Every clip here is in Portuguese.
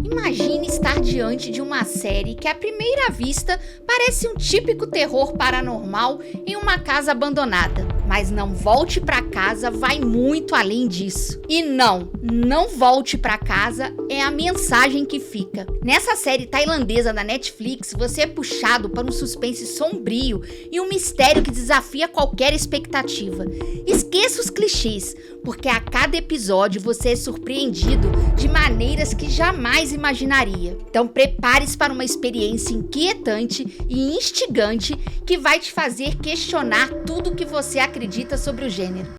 Imagine estar diante de uma série que à primeira vista parece um típico terror paranormal em uma casa abandonada. Mas Não Volte Pra Casa vai muito além disso. E não volte pra casa é a mensagem que fica. Nessa série tailandesa da Netflix, você é puxado para um suspense sombrio e um mistério que desafia qualquer expectativa. Esqueça os clichês, porque a cada episódio você é surpreendido de maneiras que jamais imaginaria. Então prepare-se para uma experiência inquietante e instigante que vai te fazer questionar tudo o que você acredita sobre o gênero.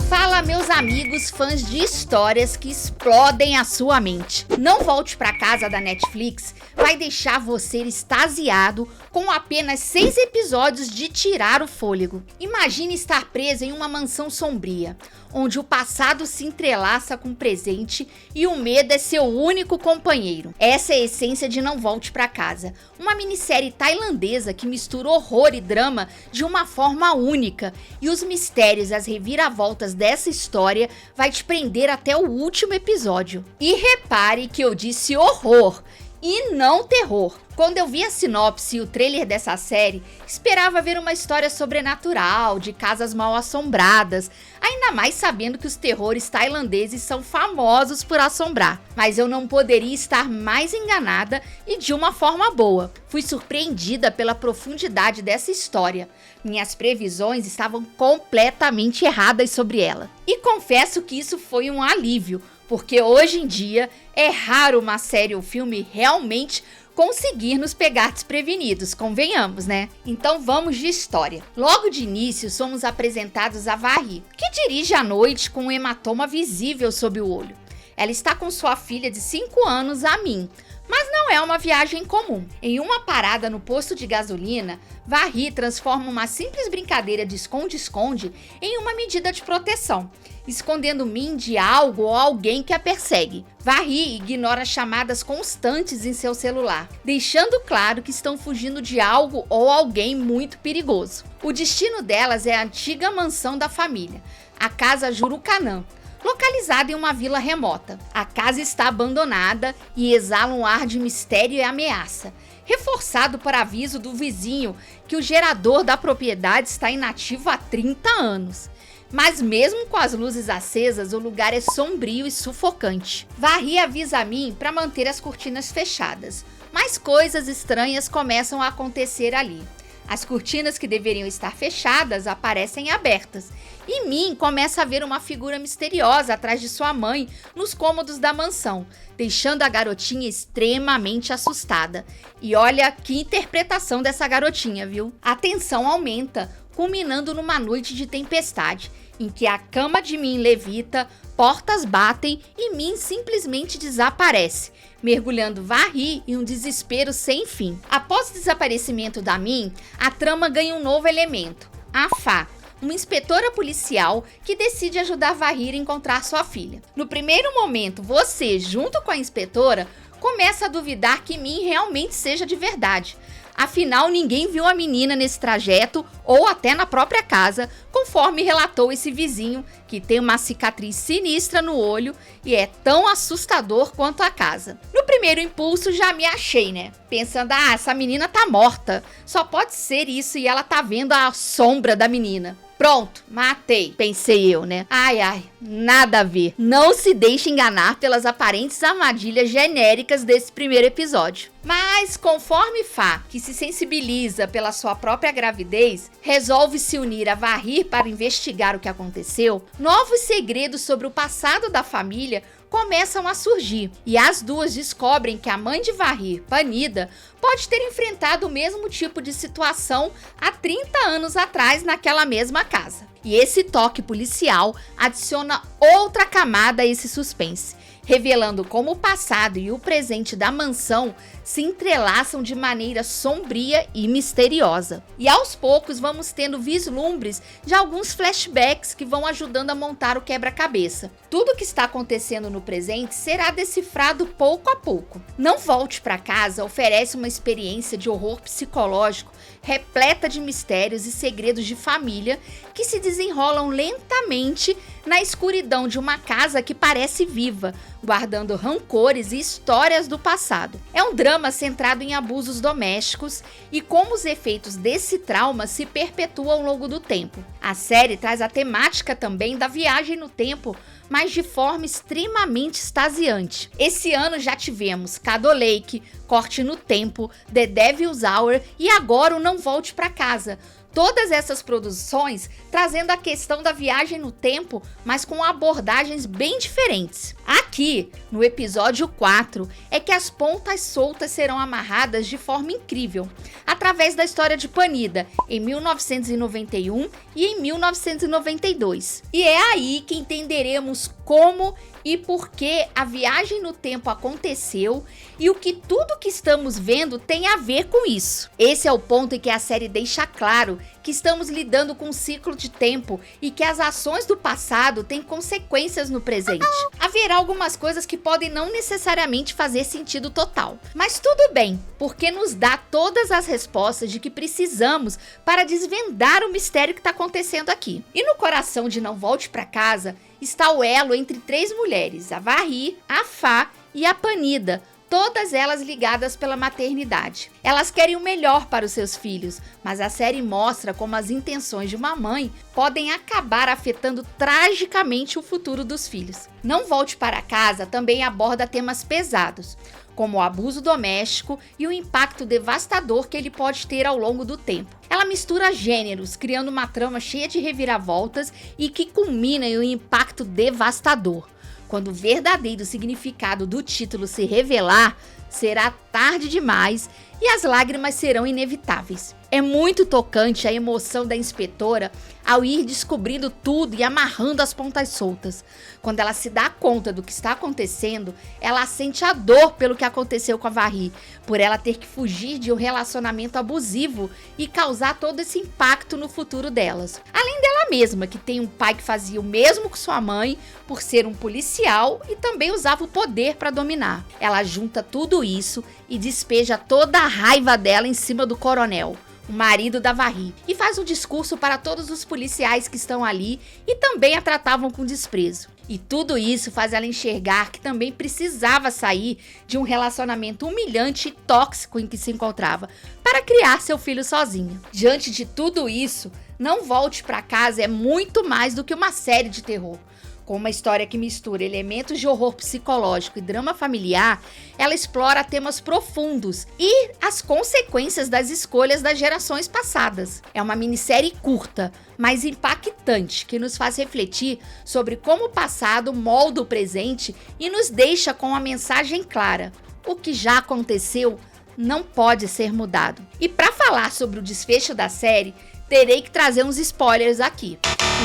Fala, meus amigos fãs de histórias que explodem a sua mente. Não Volte Pra Casa da Netflix vai deixar você extasiado com apenas 6 episódios de tirar o fôlego. Imagine estar preso em uma mansão sombria, onde o passado se entrelaça com o presente e o medo é seu único companheiro. Essa é a essência de Não Volte Pra Casa, uma minissérie tailandesa que mistura horror e drama de uma forma única, e os mistérios e as reviravoltas dessa história vai te prender até o último episódio. E repare que eu disse horror e não terror. Quando eu vi a sinopse e o trailer dessa série, esperava ver uma história sobrenatural, de casas mal assombradas, ainda mais sabendo que os terrores tailandeses são famosos por assombrar. Mas eu não poderia estar mais enganada e de uma forma boa. Fui surpreendida pela profundidade dessa história. Minhas previsões estavam completamente erradas sobre ela. E confesso que isso foi um alívio, porque hoje em dia é raro uma série ou filme realmente conseguir nos pegar desprevenidos, convenhamos, né? Então vamos de história. Logo de início somos apresentados a Varri, que dirige à noite com um hematoma visível sob o olho. Ela está com sua filha de 5 anos, Amin, mas não é uma viagem comum. Em uma parada no posto de gasolina, Varri transforma uma simples brincadeira de esconde-esconde em uma medida de proteção, escondendo Min de algo ou alguém que a persegue. Varri ignora chamadas constantes em seu celular, deixando claro que estão fugindo de algo ou alguém muito perigoso. O destino delas é a antiga mansão da família, a Casa Jurucanã, localizada em uma vila remota. A casa está abandonada e exala um ar de mistério e ameaça, reforçado por aviso do vizinho que o gerador da propriedade está inativo há 30 anos. Mas mesmo com as luzes acesas, o lugar é sombrio e sufocante. Varri avisa a Min para manter as cortinas fechadas, mas coisas estranhas começam a acontecer ali. As cortinas que deveriam estar fechadas aparecem abertas, e Min começa a ver uma figura misteriosa atrás de sua mãe nos cômodos da mansão, deixando a garotinha extremamente assustada. E olha que interpretação dessa garotinha, viu? A tensão aumenta, culminando numa noite de tempestade, em que a cama de Min levita, portas batem e Min simplesmente desaparece, mergulhando Varri em um desespero sem fim. Após o desaparecimento da Min, a trama ganha um novo elemento, a Fá, uma inspetora policial que decide ajudar Varri a encontrar sua filha. No primeiro momento, você, junto com a inspetora, começa a duvidar que Min realmente seja de verdade. Afinal, ninguém viu a menina nesse trajeto ou até na própria casa, conforme relatou esse vizinho, que tem uma cicatriz sinistra no olho e é tão assustador quanto a casa. No primeiro impulso já me achei, né? Pensando, essa menina tá morta, só pode ser isso e ela tá vendo a sombra da menina. Pronto, matei, pensei eu, né? Ai, nada a ver. Não se deixe enganar pelas aparentes armadilhas genéricas desse primeiro episódio. Mas conforme Fá, que se sensibiliza pela sua própria gravidez, resolve se unir a Varri para investigar o que aconteceu, novos segredos sobre o passado da família começam a surgir, e as duas descobrem que a mãe de Varri, Panida, pode ter enfrentado o mesmo tipo de situação há 30 anos atrás naquela mesma casa. E esse toque policial adiciona outra camada a esse suspense, revelando como o passado e o presente da mansão se entrelaçam de maneira sombria e misteriosa. E aos poucos vamos tendo vislumbres de alguns flashbacks que vão ajudando a montar o quebra-cabeça. Tudo o que está acontecendo no presente será decifrado pouco a pouco. Não Volte Pra Casa oferece uma experiência de horror psicológico repleta de mistérios e segredos de família que se desenrolam lentamente na escuridão de uma casa que parece viva, guardando rancores e histórias do passado. É um drama centrado em abusos domésticos e como os efeitos desse trauma se perpetuam ao longo do tempo. A série traz a temática também da viagem no tempo, mas de forma extremamente extasiante. Esse ano já tivemos Cado Lake, Corte no Tempo, The Devil's Hour e agora o Não Volte Pra Casa. Todas essas produções trazendo a questão da viagem no tempo, mas com abordagens bem diferentes. Aqui, no episódio 4, é que as pontas soltas serão amarradas de forma incrível, através da história de Panida, em 1991 e em 1992. E é aí que entenderemos como e por que a viagem no tempo aconteceu e o que tudo que estamos vendo tem a ver com isso. Esse é o ponto em que a série deixa claro que estamos lidando com um ciclo de tempo e que as ações do passado têm consequências no presente. Haverá algumas coisas que podem não necessariamente fazer sentido total, mas tudo bem, porque nos dá todas as respostas de que precisamos para desvendar o mistério que está acontecendo aqui. E no coração de Não Volte Pra Casa está o elo entre 3 mulheres, a Varree, a Fá e a Panida, todas elas ligadas pela maternidade. Elas querem o melhor para os seus filhos, mas a série mostra como as intenções de uma mãe podem acabar afetando tragicamente o futuro dos filhos. Não Volte Para Casa também aborda temas pesados, como o abuso doméstico e o impacto devastador que ele pode ter ao longo do tempo. Ela mistura gêneros, criando uma trama cheia de reviravoltas e que culmina em um impacto devastador. Quando o verdadeiro significado do título se revelar, será tarde demais e as lágrimas serão inevitáveis. É muito tocante a emoção da inspetora ao ir descobrindo tudo e amarrando as pontas soltas. Quando ela se dá conta do que está acontecendo, ela sente a dor pelo que aconteceu com a Varree, por ela ter que fugir de um relacionamento abusivo e causar todo esse impacto no futuro delas. Além dela mesma, que tem um pai que fazia o mesmo com sua mãe, por ser um policial e também usava o poder para dominar. Ela junta tudo isso e despeja toda a raiva dela em cima do coronel, o marido da Varree, e faz um discurso para todos os policiais que estão ali e também a tratavam com desprezo. E tudo isso faz ela enxergar que também precisava sair de um relacionamento humilhante e tóxico em que se encontrava, para criar seu filho sozinha. Diante de tudo isso, Não Volte Pra Casa é muito mais do que uma série de terror. Com uma história que mistura elementos de horror psicológico e drama familiar, ela explora temas profundos e as consequências das escolhas das gerações passadas. É uma minissérie curta, mas impactante, que nos faz refletir sobre como o passado molda o presente e nos deixa com uma mensagem clara: o que já aconteceu não pode ser mudado. E para falar sobre o desfecho da série, terei que trazer uns spoilers aqui.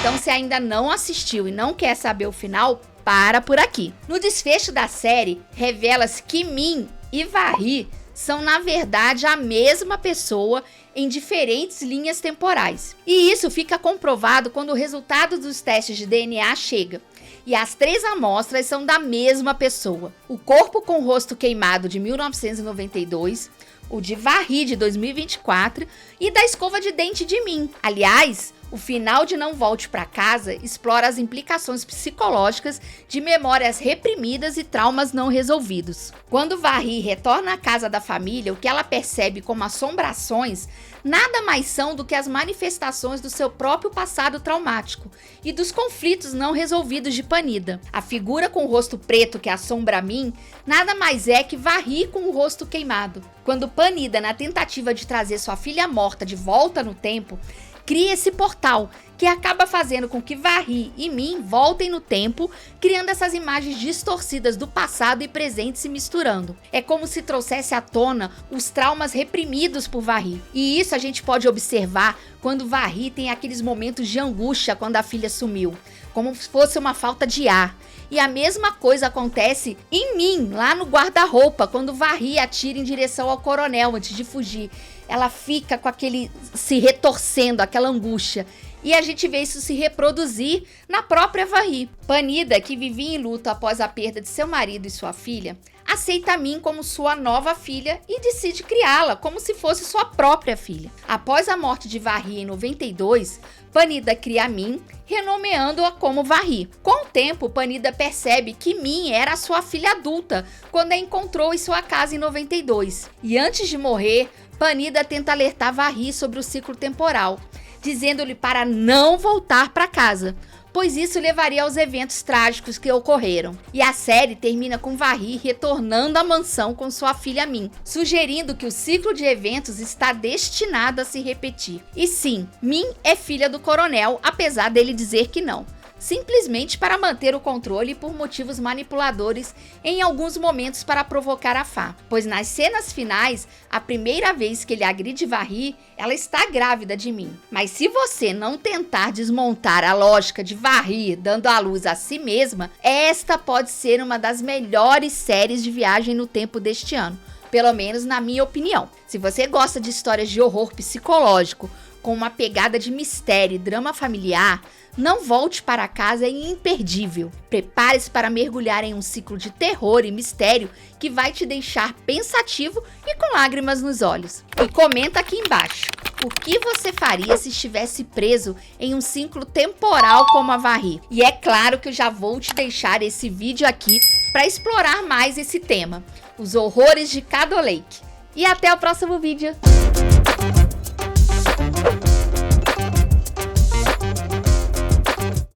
Então, se ainda não assistiu e não quer saber o final, para por aqui. No desfecho da série, revela-se que Min e Varree são, na verdade, a mesma pessoa em diferentes linhas temporais. E isso fica comprovado quando o resultado dos testes de DNA chega. E as 3 amostras são da mesma pessoa. O corpo com o rosto queimado de 1992, o de Varree de 2024 e da escova de dente de Min. Aliás, o final de Não Volte Pra Casa explora as implicações psicológicas de memórias reprimidas e traumas não resolvidos. Quando Varree retorna à casa da família, o que ela percebe como assombrações nada mais são do que as manifestações do seu próprio passado traumático e dos conflitos não resolvidos de Panida. A figura com o rosto preto que assombra Min nada mais é que Varree com o rosto queimado. Quando Panida, na tentativa de trazer sua filha morta de volta no tempo, cria esse portal que acaba fazendo com que Varree e Min voltem no tempo, criando essas imagens distorcidas do passado e presente se misturando. É como se trouxesse à tona os traumas reprimidos por Varree. E isso a gente pode observar quando Varree tem aqueles momentos de angústia quando a filha sumiu, como se fosse uma falta de ar. E a mesma coisa acontece em Min, lá no guarda-roupa, quando Varree atira em direção ao coronel antes de fugir. Ela fica com aquele se retorcendo, aquela angústia. E a gente vê isso se reproduzir na própria Varree. Panida, que vivia em luto após a perda de seu marido e sua filha, aceita Min como sua nova filha e decide criá-la como se fosse sua própria filha. Após a morte de Varri em 92, Panida cria Min, renomeando-a como Varri. Com o tempo, Panida percebe que Min era sua filha adulta quando a encontrou em sua casa em 92. E antes de morrer, Panida tenta alertar Varri sobre o ciclo temporal, dizendo-lhe para não voltar para casa, pois isso levaria aos eventos trágicos que ocorreram. E a série termina com Varri retornando à mansão com sua filha Min, sugerindo que o ciclo de eventos está destinado a se repetir. E sim, Min é filha do coronel, apesar dele dizer que não, simplesmente para manter o controle por motivos manipuladores em alguns momentos para provocar a Fá, pois nas cenas finais, a primeira vez que ele agride Varri, ela está grávida de Min. Mas se você não tentar desmontar a lógica de Varri dando à luz a si mesma, esta pode ser uma das melhores séries de viagem no tempo deste ano, pelo menos na minha opinião. Se você gosta de histórias de horror psicológico, com uma pegada de mistério e drama familiar, Não Volte para Casa é imperdível. Prepare-se para mergulhar em um ciclo de terror e mistério que vai te deixar pensativo e com lágrimas nos olhos. E comenta aqui embaixo, o que você faria se estivesse preso em um ciclo temporal como a Varri? E é claro que eu já vou te deixar esse vídeo aqui para explorar mais esse tema, os horrores de Cado Lake. E até o próximo vídeo!